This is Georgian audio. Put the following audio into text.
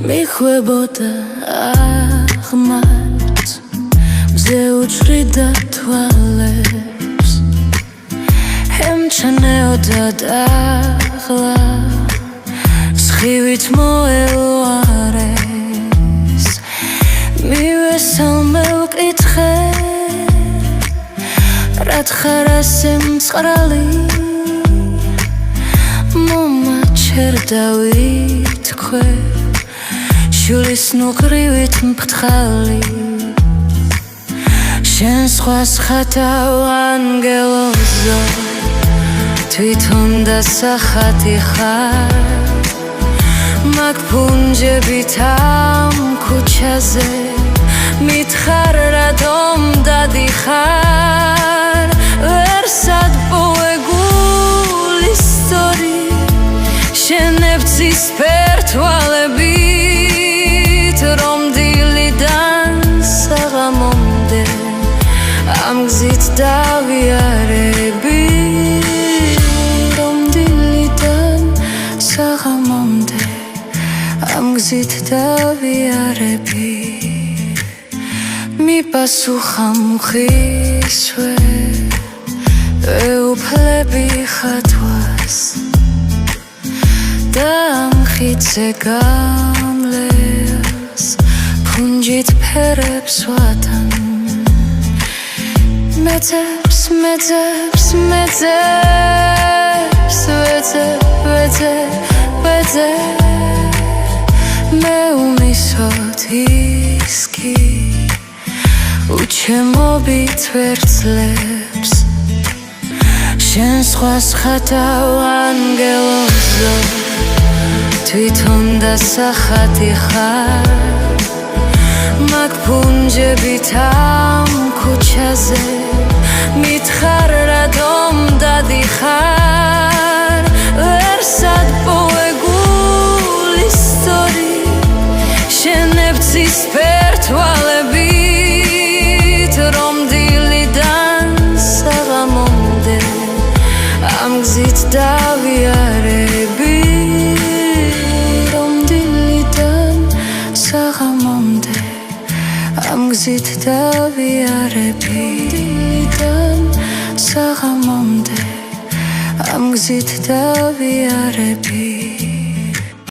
მიხვებოდა აღმართ მზე უჭრიდა თვალებს ემჩნეოდა დაღლა სხივით მოელვარეს მივესალმე ვკითხე რათხარ ასე მწყრალი მომაჩერდა ვითქვე შულის ნუღრივით მფრთხალი შენ სხვას ხათავ ანგელოზო თვითონ დასახატი ხარ მაგ ფუნჯებით ამ ქუჩაზე მითხარ რატომ დადიხარ ვერ სადპოვე გულის სწორი შენებცის ფერთვალებით რომ დილიდან საღამომდე ამ გზით დავიარები რომ დილიდან საღამომდე ამ გზით დავიარები მიპასუხა მხისვე ვეუფლები ხათვას და ამ ხიდზე გამლევს ფუნჯით ფერებს ვატან მეძებს ვეძებ მე უმისოთ ისკი უჩემობით ვერძლებს შენ სხვას ხათავ ანგელოზო თვითონ დასახატი ხარ მაგ ფუნჯებით ამ ქუჩაზე მითხარ რატომ დადიხარ ვერ სადპოვე გულის სწორი შენებცის ფერთვალებით რომ დილიდან საღამომდე ამ გზით დავიარები რომ დილიდან საღამომდე ამ გზით დავიარები დილიდან საღამომდე ამ გზით დავიარები